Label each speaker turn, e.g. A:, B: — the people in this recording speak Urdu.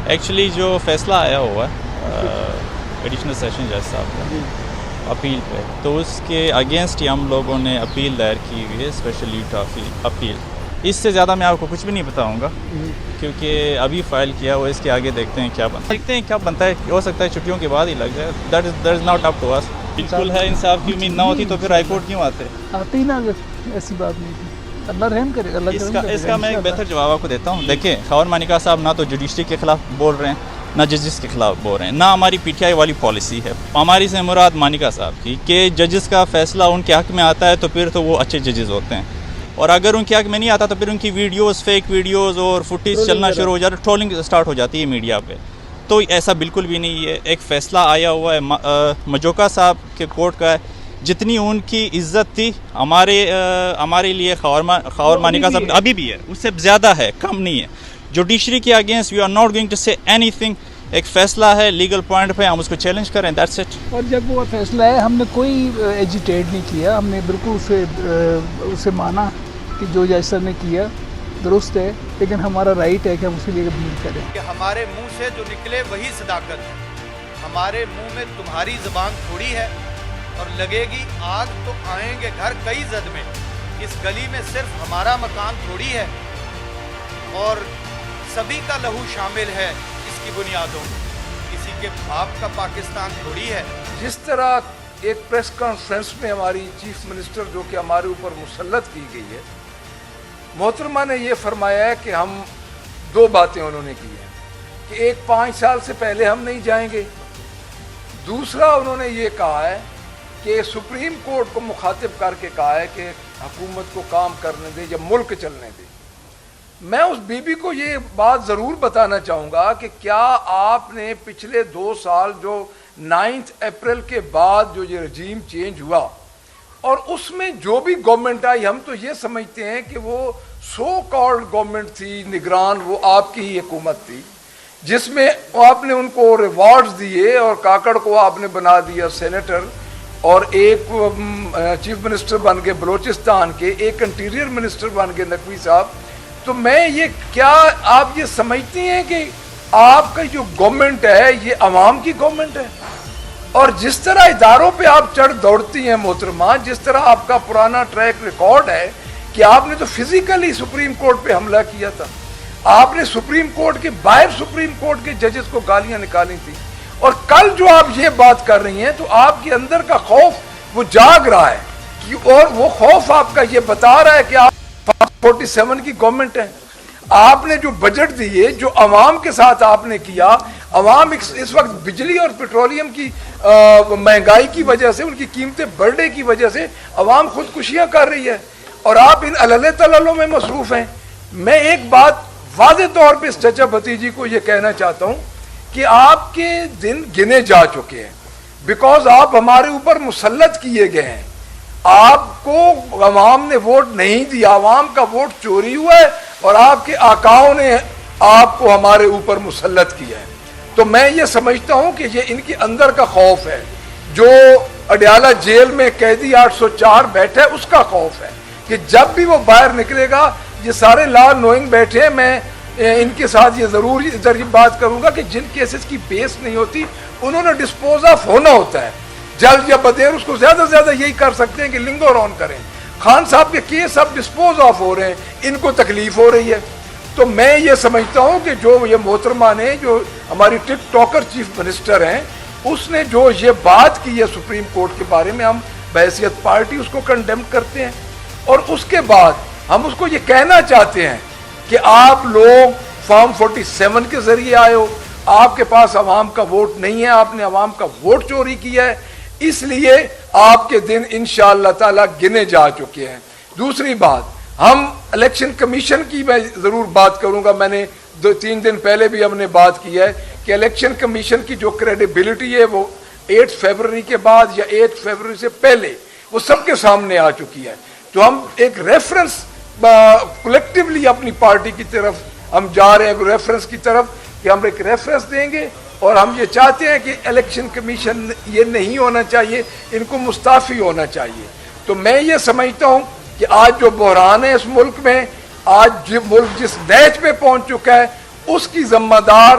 A: ایکچولی جو فیصلہ آیا ہوا ہے ایڈیشنل سیشن جج صاحب کا اپیل پہ، تو اس کے اگینسٹ ہی ہم لوگوں نے اپیل دائر کی ہوئی ہے، اسپیشل لیو اپیل. اس سے زیادہ میں آپ کو کچھ بھی نہیں بتاؤں گا کیونکہ ابھی فائل کیا ہوا ہے. اس کے آگے دیکھتے ہیں کیا بنتا ہے. ہو سکتا ہے چھٹیوں کے بعد ہی لگ جائے. That is not up to us. بالکل ہے، انصاف کی امید نہ ہوتی تو پھر ہائی کورٹ کیوں آتے
B: ہی نا. ایسی بات نہیں تھی. اللہ رحم کرے.
A: اس کا میں ایک بہتر جواب آپ کو دیتا ہوں. دیکھیں، خاور مانیکا صاحب نہ تو جوڈیشری کے خلاف بول رہے ہیں، نہ ججز کے خلاف بول رہے ہیں، نہ ہماری پی ٹی آئی والی پالیسی ہے. ہماری سے مراد مانیکا صاحب کی کہ ججز کا فیصلہ ان کے حق میں آتا ہے تو پھر تو وہ اچھے ججز ہوتے ہیں، اور اگر ان کے حق میں نہیں آتا تو پھر ان کی ویڈیوز، فیک ویڈیوز اور فوٹیج چلنا شروع ہو جاتا ہے، ٹرولنگ اسٹارٹ ہو جاتی ہے میڈیا پہ. تو ایسا بالکل بھی نہیں ہے. ایک فیصلہ آیا ہوا ہے مجوکا صاحب کے کورٹ کا ہے. جتنی ان کی عزت تھی ہمارے لیے خاور مانیکا صاحب ابھی بھی ہے، اس سے زیادہ ہے، کم نہیں ہے. جوڈیشری کے against we are not going to say anything. ایک فیصلہ ہے، لیگل پوائنٹ پہ ہم اس کو چیلنج کریں، دیٹس اٹ.
B: اور جب وہ فیصلہ ہے، ہم نے کوئی ایجیٹیٹ نہیں کیا. ہم نے بالکل اسے مانا کہ جو جج سر نے کیا درست ہے، لیکن ہمارا رائٹ ہے کہ ہم اس کے لیے اپیل کریں.
C: کہ ہمارے منہ سے جو نکلے وہی صداقت ہے. ہمارے منہ میں تمہاری زبان تھوڑی ہے، اور لگے گی آگ تو آئیں گے گھر کئی زد میں. اس گلی میں صرف ہمارا مکان تھوڑی ہے، اور سبھی کا لہو شامل ہے اس کی بنیادوں میں. کسی کے باپ کا پاکستان تھوڑی ہے.
D: جس طرح ایک پریس کانفرنس میں ہماری چیف منسٹر جو کہ ہمارے اوپر مسلط کی گئی ہے، محترمہ نے یہ فرمایا ہے کہ ہم دو باتیں انہوں نے کی ہیں کہ ایک 5 سال سے پہلے ہم نہیں جائیں گے. دوسرا انہوں نے یہ کہا ہے کہ سپریم کورٹ کو مخاطب کر کے کہا ہے کہ حکومت کو کام کرنے دے یا ملک چلنے دے. میں اس بی بی کو یہ بات ضرور بتانا چاہوں گا کہ کیا آپ نے پچھلے 2 سال جو 9 اپریل کے بعد جو یہ رجیم چینج ہوا اور اس میں جو بھی گورنمنٹ آئی، ہم تو یہ سمجھتے ہیں کہ وہ سو کالڈ گورنمنٹ تھی، نگران وہ آپ کی ہی حکومت تھی، جس میں آپ نے ان کو ریوارڈز دیے اور کاکڑ کو آپ نے بنا دیا سینیٹر، اور ایک چیف منسٹر بن گئے بلوچستان کے، ایک انٹیریئر منسٹر بن گئے نقوی صاحب. تو میں یہ کیا آپ یہ سمجھتے ہیں کہ آپ کا جو گورنمنٹ ہے یہ عوام کی گورنمنٹ ہے؟ اور جس طرح اداروں پہ آپ چڑھ دوڑتی ہیں محترمہ، جس طرح آپ کا پرانا ٹریک ریکارڈ ہے کہ آپ نے تو فزیکلی سپریم کورٹ پہ حملہ کیا تھا، آپ نے سپریم کورٹ کے باہر سپریم کورٹ کے ججز کو گالیاں نکالی تھی، اور کل جو آپ یہ بات کر رہی ہیں تو آپ کے اندر کا خوف وہ جاگ رہا ہے، اور وہ خوف آپ کا یہ بتا رہا ہے کہ آپ 47 کی گورنمنٹ ہے. آپ نے جو بجٹ دیے، جو عوام کے ساتھ آپ نے کیا، عوام اس وقت بجلی اور پیٹرولیم کی مہنگائی کی وجہ سے، ان کی قیمتیں بڑھنے کی وجہ سے عوام خودکشیاں کر رہی ہے، اور آپ ان علل تللوں میں مصروف ہیں. میں ایک بات واضح طور پہ اس چچا بھتیجی کو یہ کہنا چاہتا ہوں کہ آپ کے دن گنے جا چکے ہیں، بیکاز آپ ہمارے اوپر مسلط کیے گئے ہیں. آپ کو عوام نے ووٹ نہیں دیا، عوام کا ووٹ چوری ہوا ہے، اور آپ کے آقاؤں نے آپ کو ہمارے اوپر مسلط کیا ہے. تو میں یہ سمجھتا ہوں کہ یہ ان کے اندر کا خوف ہے. جو اڈیالہ جیل میں قیدی 804 بیٹھا ہے، اس کا خوف ہے کہ جب بھی وہ باہر نکلے گا، یہ سارے لا نوئنگ بیٹھے ہیں. میں ان کے ساتھ یہ ضرور بات کروں گا کہ جن کیسز کی بیس نہیں ہوتی انہوں نے ڈسپوز آف ہونا ہوتا ہے، جلد یا بدیر اس کو زیادہ سے زیادہ یہی کر سکتے ہیں کہ لنگر آن کریں. خان صاحب کے کیس اب ڈسپوز آف ہو رہے ہیں، ان کو تکلیف ہو رہی ہے. تو میں یہ سمجھتا ہوں کہ جو یہ محترمہ نے، جو ہماری ٹک ٹاکر چیف منسٹر ہیں، اس نے جو یہ بات کی ہے سپریم کورٹ کے بارے میں، ہم بحیثیت پارٹی اس کو کنڈیم کرتے ہیں. اور اس کے بعد ہم اس کو یہ کہنا چاہتے ہیں کہ آپ لوگ فارم 47 کے ذریعے آئے ہو، آپ کے پاس عوام کا ووٹ نہیں ہے، آپ نے عوام کا ووٹ چوری کیا ہے، اس لیے آپ کے دن انشاءاللہ تعالی گنے جا چکے ہیں. دوسری بات، ہم الیکشن کمیشن کی میں ضرور بات کروں گا. میں نے 2-3 دن پہلے بھی ہم نے بات کی ہے کہ الیکشن کمیشن کی جو کریڈیبلٹی ہے وہ 8 فروری کے بعد یا 8 فروری سے پہلے وہ سب کے سامنے آ چکی ہے. تو ہم ایک ریفرنس کلیکٹیولی اپنی پارٹی کی طرف ہم جا رہے ہیں، ریفرنس کی طرف کہ ہم ایک ریفرنس دیں گے، اور ہم یہ چاہتے ہیں کہ الیکشن کمیشن یہ نہیں ہونا چاہیے، ان کو مستعفی ہونا چاہیے. تو میں یہ سمجھتا ہوں کہ آج جو بحران ہے اس ملک میں، آج جو ملک جس نیچ پہ پہنچ چکا ہے، اس کی ذمہ دار